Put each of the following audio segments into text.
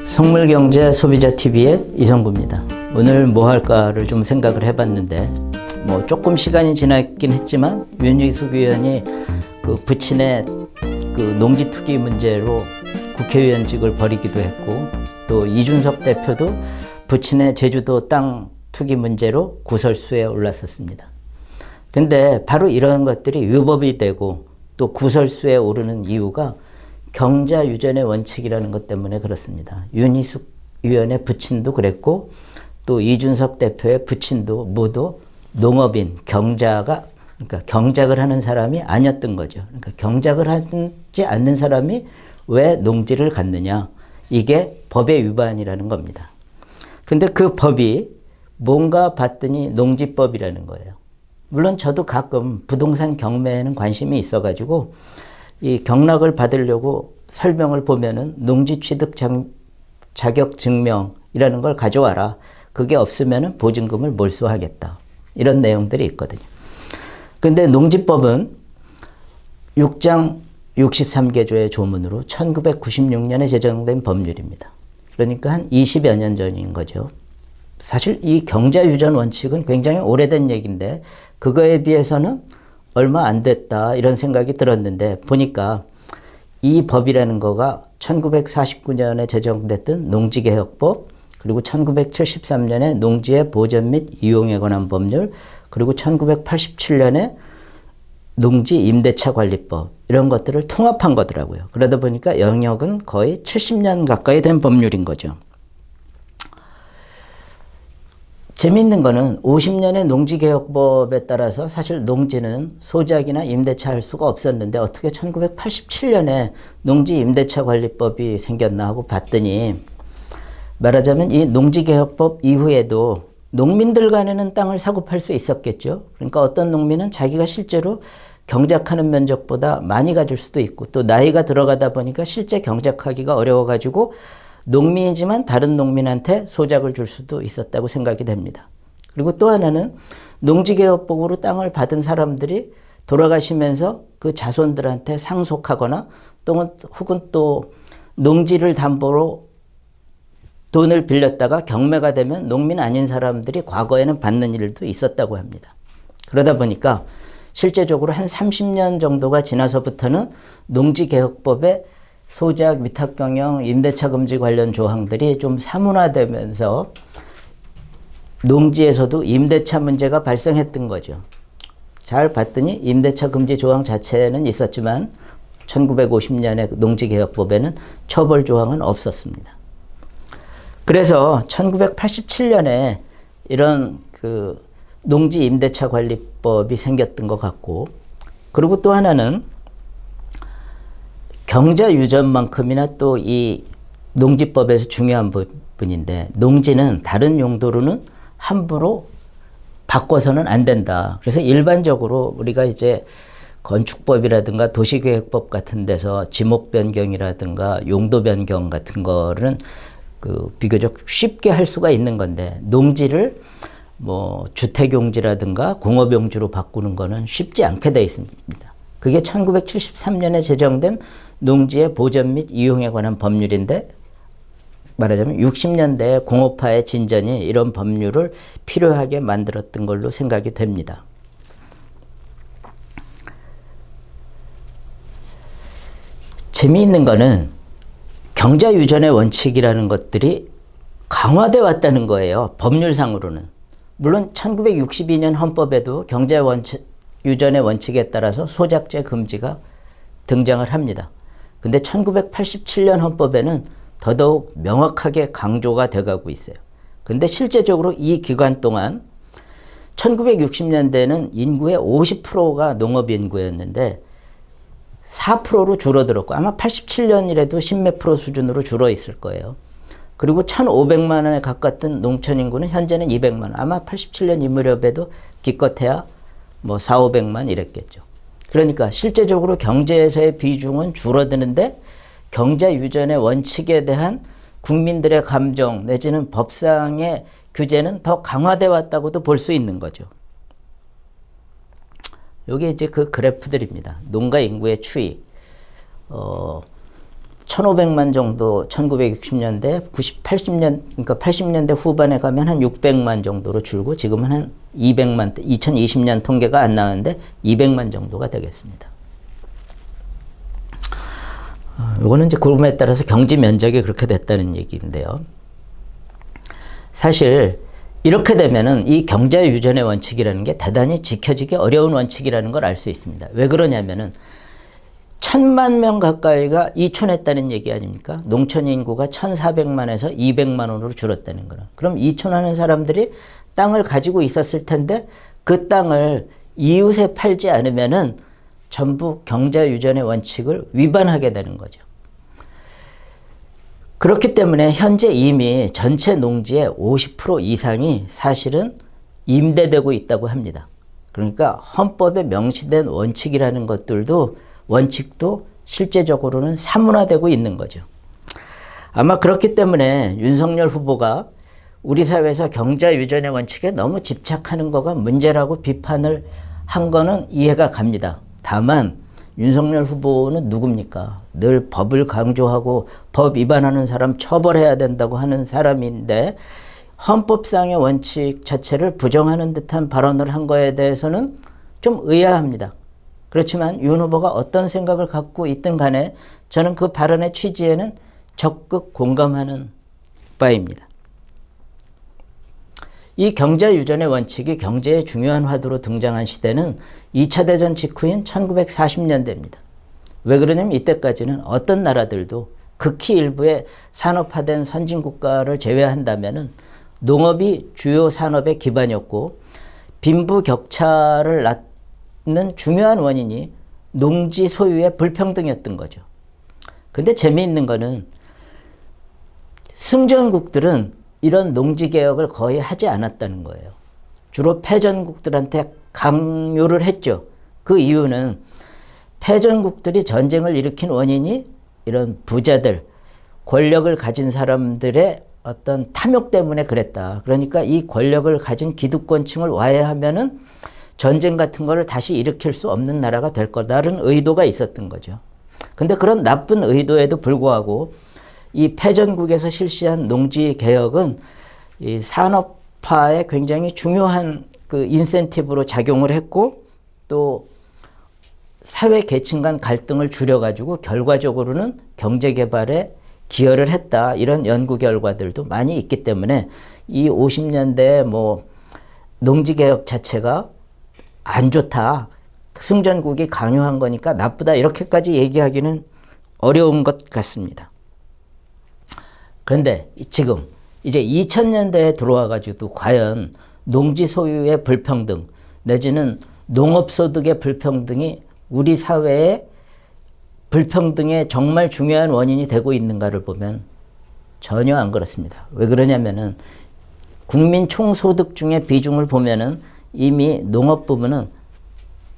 성물경제 소비자TV의 이성구입니다. 오늘 뭐 할까를 좀 생각을 해봤는데 뭐 조금 시간이 지났긴 했지만 윤희숙 의원이 그 부친의 그 농지 투기 문제로 국회의원직을 버리기도 했고, 또 이준석 대표도 부친의 제주도 땅 투기 문제로 구설수에 올랐었습니다. 근데 바로 이런 것들이 위법이 되고 또 구설수에 오르는 이유가 경자유전의 원칙이라는 것 때문에 그렇습니다. 윤희숙 의원의 부친도 그랬고 또 이준석 대표의 부친도 모두 농업인, 그러니까 경작을 하는 사람이 아니었던 거죠. 그러니까 경작을 하지 않는 사람이 왜 농지를 갖느냐, 이게 법의 위반이라는 겁니다. 근데 그 법이 뭔가 봤더니 농지법이라는 거예요. 물론 저도 가끔 부동산 경매에는 관심이 있어가지고 이 경락을 받으려고 설명을 보면은 농지 취득 자격 증명이라는 걸 가져와라. 그게 없으면은 보증금을 몰수하겠다. 이런 내용들이 있거든요. 근데 농지법은 6장 63개조의 조문으로 1996년에 제정된 법률입니다. 그러니까 한 20여 년 전인 거죠. 사실 이 경자유전 원칙은 굉장히 오래된 얘기인데 그거에 비해서는 얼마 안 됐다 이런 생각이 들었는데, 보니까 이 법이라는 거가 1949년에 제정됐던 농지개혁법, 그리고 1973년에 농지의 보전 및 이용에 관한 법률, 그리고 1987년에 농지 임대차 관리법, 이런 것들을 통합한 거더라고요. 그러다 보니까 영역은 거의 70년 가까이 된 법률인 거죠. 재미있는 거는 50년의 농지개혁법에 따라서 사실 농지는 소작이나 임대차 할 수가 없었는데 어떻게 1987년에 농지 임대차 관리법이 생겼나 하고 봤더니, 말하자면 이 농지개혁법 이후에도 농민들 간에는 땅을 사고 팔 수 있었겠죠. 그러니까 어떤 농민은 자기가 실제로 경작하는 면적보다 많이 가질 수도 있고, 또 나이가 들어가다 보니까 실제 경작하기가 어려워가지고 농민이지만 다른 농민한테 소작을 줄 수도 있었다고 생각이 됩니다. 그리고 또 하나는 농지개혁법으로 땅을 받은 사람들이 돌아가시면서 그 자손들한테 상속하거나 혹은 또 농지를 담보로 돈을 빌렸다가 경매가 되면 농민 아닌 사람들이 과거에는 받는 일도 있었다고 합니다. 그러다 보니까 실제적으로 한 30년 정도가 지나서부터는 농지개혁법에 소작, 위탁경영, 임대차 금지 관련 조항들이 좀 사문화되면서 농지에서도 임대차 문제가 발생했던 거죠. 잘 봤더니 임대차 금지 조항 자체는 있었지만 1950년의 농지개혁법에는 처벌 조항은 없었습니다. 그래서 1987년에 이런 그 농지 임대차 관리법이 생겼던 것 같고, 그리고 또 하나는 경자유전만큼이나 또 이 농지법에서 중요한 부분인데, 농지는 다른 용도로는 함부로 바꿔서는 안 된다. 그래서 일반적으로 우리가 이제 건축법이라든가 도시계획법 같은 데서 지목 변경이라든가 용도 변경 같은 거는 그 비교적 쉽게 할 수가 있는 건데, 농지를 뭐 주택용지라든가 공업용지로 바꾸는 거는 쉽지 않게 돼 있습니다. 그게 1973년에 제정된 농지의 보전 및 이용에 관한 법률인데, 말하자면 60년대 공업화의 진전이 이런 법률을 필요하게 만들었던 걸로 생각이 됩니다. 재미있는 거는 경자유전의 원칙이라는 것들이 강화되어 왔다는 거예요. 법률상으로는. 물론 1962년 헌법에도 경자유전의 원칙에 따라서 소작제 금지가 등장을 합니다. 근데 1987년 헌법에는 더더욱 명확하게 강조가 돼가고 있어요. 근데 실제적으로 이 기간 동안 1960년대에는 인구의 50%가 농업 인구였는데 4%로 줄어들었고, 아마 87년이라도 10몇 프로 수준으로 줄어 있을 거예요. 그리고 1,500만 원에 가깝던 농촌 인구는 현재는 200만 원. 아마 87년 이 무렵에도 기껏해야 뭐 4,500만 이랬겠죠. 그러니까 실제적으로 경제에서의 비중은 줄어드는데 경자유전의 원칙에 대한 국민들의 감정 내지는 법상의 규제는 더 강화되어 왔다고도 볼 수 있는 거죠. 여기 이제 그 그래프들입니다. 농가 인구의 추이. 1,500만 정도 1960년대, 80년, 그러니까 80년대 후반에 가면 한 600만 정도로 줄고 지금은 한 200만, 2020년 통계가 안 나왔는데 200만 정도가 되겠습니다. 이거는 이제 그룹에 따라서 경지 면적이 그렇게 됐다는 얘기인데요. 사실 이렇게 되면은 이 경제 유전의 원칙이라는 게 대단히 지켜지기 어려운 원칙이라는 걸 알 수 있습니다. 왜 그러냐면은 1,000만 명 가까이가 이촌했다는 얘기 아닙니까? 농촌 인구가 1,400만에서 200만으로 줄었다는 거는. 그럼 이촌하는 사람들이 땅을 가지고 있었을 텐데 그 땅을 이웃에 팔지 않으면은 전부 경제 유전의 원칙을 위반하게 되는 거죠. 그렇기 때문에 현재 이미 전체 농지의 50% 이상이 사실은 임대되고 있다고 합니다. 그러니까 헌법에 명시된 원칙이라는 것들도 원칙도 실제적으로는 사문화되고 있는 거죠. 아마 그렇기 때문에 윤석열 후보가 우리 사회에서 경제 유전의 원칙에 너무 집착하는 거가 문제라고 비판을 한 거는 이해가 갑니다. 다만 윤석열 후보는 누굽니까? 늘 법을 강조하고 법 위반하는 사람 처벌해야 된다고 하는 사람인데 헌법상의 원칙 자체를 부정하는 듯한 발언을 한 거에 대해서는 좀 의아합니다. 그렇지만 윤 후보가 어떤 생각을 갖고 있든 간에 저는 그 발언의 취지에는 적극 공감하는 바입니다. 이 경제 유전의 원칙이 경제의 중요한 화두로 등장한 시대는 2차 대전 직후인 1940년대입니다. 왜 그러냐면 이때까지는 어떤 나라들도 극히 일부의 산업화된 선진국가를 제외한다면은 농업이 주요 산업의 기반이었고 빈부격차를 낳는 중요한 원인이 농지 소유의 불평등이었던 거죠. 근데 재미있는 거는 승전국들은 이런 농지개혁을 거의 하지 않았다는 거예요. 주로 패전국들한테 강요를 했죠. 그 이유는 패전국들이 전쟁을 일으킨 원인이 이런 부자들, 권력을 가진 사람들의 어떤 탐욕 때문에 그랬다. 그러니까 이 권력을 가진 기득권층을 와해하면은 전쟁 같은 거를 다시 일으킬 수 없는 나라가 될 거다라는 의도가 있었던 거죠. 근데 그런 나쁜 의도에도 불구하고 이 패전국에서 실시한 농지 개혁은 이 산업화에 굉장히 중요한 그 인센티브로 작용을 했고 또 사회 계층 간 갈등을 줄여가지고 결과적으로는 경제 개발에 기여를 했다. 이런 연구 결과들도 많이 있기 때문에 이 50년대 뭐 농지 개혁 자체가 안 좋다. 승전국이 강요한 거니까 나쁘다. 이렇게까지 얘기하기는 어려운 것 같습니다. 그런데 지금 이제 2000년대에 들어와 가지고 과연 농지 소유의 불평등 내지는 농업소득의 불평등이 우리 사회의 불평등의 정말 중요한 원인이 되고 있는가를 보면 전혀 안 그렇습니다. 왜 그러냐면은 국민 총소득 중에 비중을 보면은 이미 농업 부문은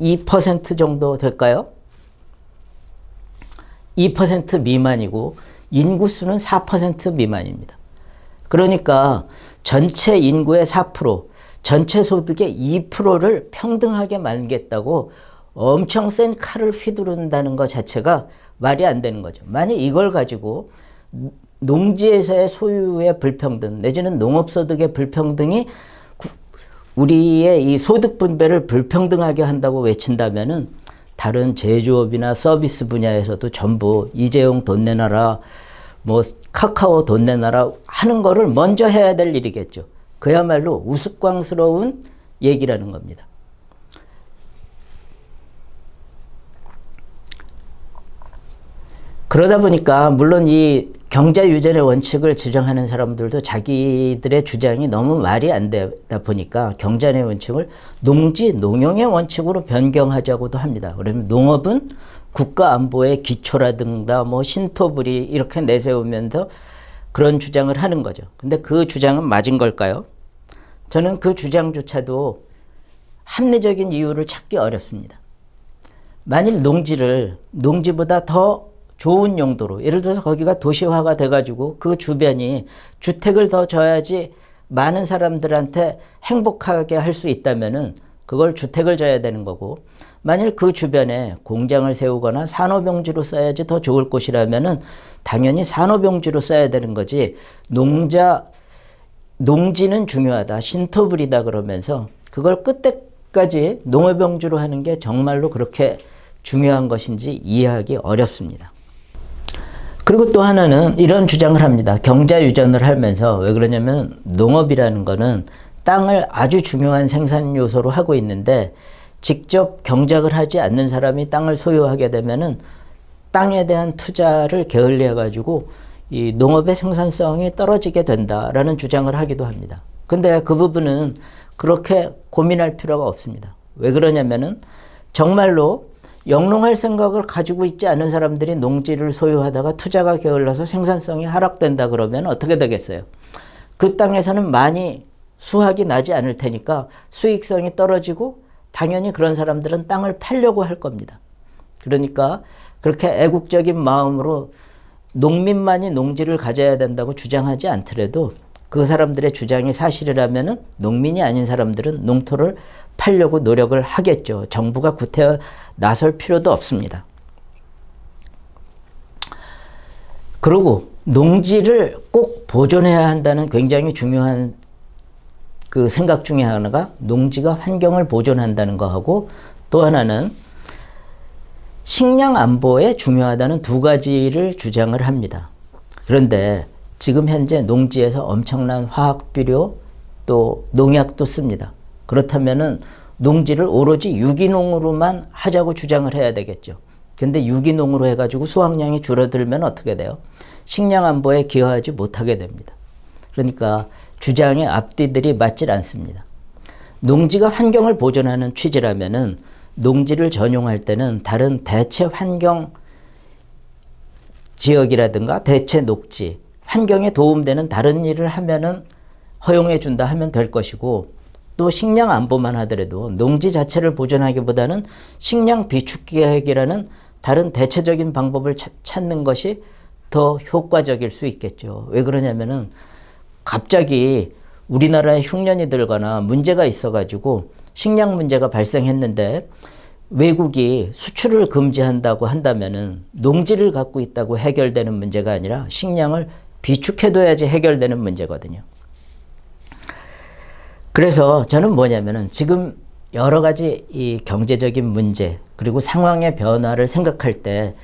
2% 정도 될까요? 2% 미만이고 인구수는 4% 미만입니다. 그러니까 전체 인구의 4%, 전체 소득의 2%를 평등하게 만들겠다고 엄청 센 칼을 휘두른다는 것 자체가 말이 안 되는 거죠. 만약 이걸 가지고 농지에서의 소유의 불평등 내지는 농업소득의 불평등이 우리의 이 소득 분배를 불평등하게 한다고 외친다면은 다른 제조업이나 서비스 분야에서도 전부 이재용 돈 내놔라, 뭐 카카오 돈 내놔라 하는 거를 먼저 해야 될 일이겠죠. 그야말로 우스꽝스러운 얘기라는 겁니다. 그러다 보니까 물론 이 경제 유전의 원칙을 주장하는 사람들도 자기들의 주장이 너무 말이 안 되다 보니까 경제의 원칙을 농지, 농용의 원칙으로 변경하자고도 합니다. 그러면 농업은 국가 안보의 기초라든가 뭐 신토부리 이렇게 내세우면서 그런 주장을 하는 거죠. 근데 그 주장은 맞은 걸까요? 저는 그 주장조차도 합리적인 이유를 찾기 어렵습니다. 만일 농지를 농지보다 더 좋은 용도로 예를 들어서 거기가 도시화가 돼가지고 그 주변이 주택을 더 줘야지 많은 사람들한테 행복하게 할 수 있다면은 그걸 주택을 줘야 되는 거고 만일 그 주변에 공장을 세우거나 산업용지로 써야지 더 좋을 곳이라면은 당연히 산업용지로 써야 되는 거지, 농지는 중요하다, 신토불이다 그러면서 그걸 끝까지 농업용지로 하는 게 정말로 그렇게 중요한 것인지 이해하기 어렵습니다. 그리고 또 하나는 이런 주장을 합니다. 경자유전을 하면서. 왜 그러냐면 농업이라는 거는 땅을 아주 중요한 생산 요소로 하고 있는데, 직접 경작을 하지 않는 사람이 땅을 소유하게 되면은 땅에 대한 투자를 게을리해 가지고 이 농업의 생산성이 떨어지게 된다라는 주장을 하기도 합니다. 근데 그 부분은 그렇게 고민할 필요가 없습니다. 왜 그러냐면은 정말로 영농할 생각을 가지고 있지 않은 사람들이 농지를 소유하다가 투자가 게을러서 생산성이 하락된다 그러면 어떻게 되겠어요? 그 땅에서는 많이 수확이 나지 않을 테니까 수익성이 떨어지고 당연히 그런 사람들은 땅을 팔려고 할 겁니다. 그러니까 그렇게 애국적인 마음으로 농민만이 농지를 가져야 된다고 주장하지 않더라도 그 사람들의 주장이 사실이라면은 농민이 아닌 사람들은 농토를 팔려고 노력을 하겠죠. 정부가 구태여 나설 필요도 없습니다. 그리고 농지를 꼭 보존해야 한다는 굉장히 중요한 그 생각 중에 하나가 농지가 환경을 보존한다는 거하고, 또 하나는 식량 안보에 중요하다는 두 가지를 주장을 합니다. 그런데 지금 현재 농지에서 엄청난 화학비료 또 농약도 씁니다. 그렇다면은 농지를 오로지 유기농으로만 하자고 주장을 해야 되겠죠. 근데 유기농으로 해가지고 수확량이 줄어들면 어떻게 돼요? 식량 안보에 기여하지 못하게 됩니다. 그러니까 주장의 앞뒤들이 맞질 않습니다. 농지가 환경을 보존하는 취지라면은 농지를 전용할 때는 다른 대체 환경 지역이라든가 대체 녹지, 환경에 도움되는 다른 일을 하면은 허용해 준다 하면 될 것이고, 또 식량 안보만 하더라도 농지 자체를 보존하기보다는 식량 비축 계획이라는 다른 대체적인 방법을 찾는 것이 더 효과적일 수 있겠죠. 왜 그러냐면은 갑자기 우리나라에 흉년이 들거나 문제가 있어가지고 식량 문제가 발생했는데 외국이 수출을 금지한다고 한다면은 농지를 갖고 있다고 해결되는 문제가 아니라 식량을 비축해둬야지 해결되는 문제거든요. 그래서 저는 뭐냐면은 지금 여러 가지 이 경제적인 문제 그리고 상황의 변화를 생각할 때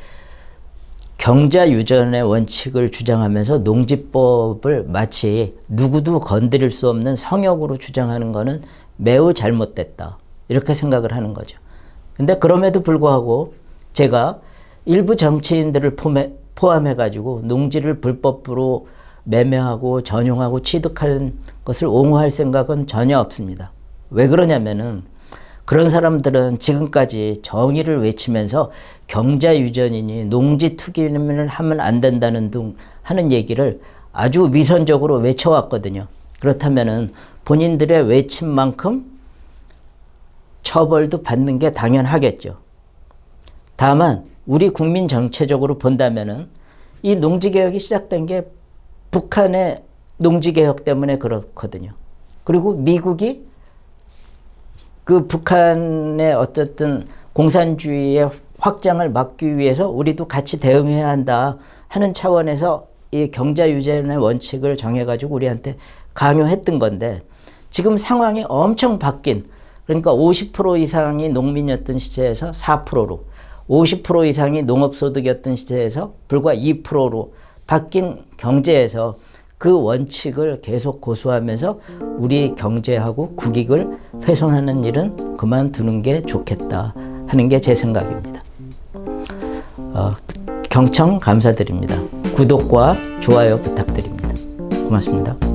경자유전의 원칙을 주장하면서 농지법을 마치 누구도 건드릴 수 없는 성역으로 주장하는 것은 매우 잘못됐다, 이렇게 생각을 하는 거죠. 근데 그럼에도 불구하고 제가 일부 정치인들을 포함해가지고 농지를 불법으로 매매하고 전용하고 취득하는 것을 옹호할 생각은 전혀 없습니다. 왜 그러냐면은 그런 사람들은 지금까지 정의를 외치면서 경자유전이니 농지 투기를 하면 안 된다는 등 하는 얘기를 아주 위선적으로 외쳐왔거든요. 그렇다면은 본인들의 외친 만큼 처벌도 받는 게 당연하겠죠. 다만 우리 국민 전체적으로 본다면은 이 농지개혁이 시작된 게 북한의 농지개혁 때문에 그렇거든요. 그리고 미국이 그 북한의 어쨌든 공산주의의 확장을 막기 위해서 우리도 같이 대응해야 한다 하는 차원에서 이 경자유전의 원칙을 정해가지고 우리한테 강요했던 건데, 지금 상황이 엄청 바뀐, 그러니까 50% 이상이 농민이었던 시대에서 4%로, 50% 이상이 농업소득이었던 시대에서 불과 2%로 바뀐 경제에서 그 원칙을 계속 고수하면서 우리 경제하고 국익을 훼손하는 일은 그만두는 게 좋겠다 하는 게 제 생각입니다. 경청 감사드립니다. 구독과 좋아요 부탁드립니다. 고맙습니다.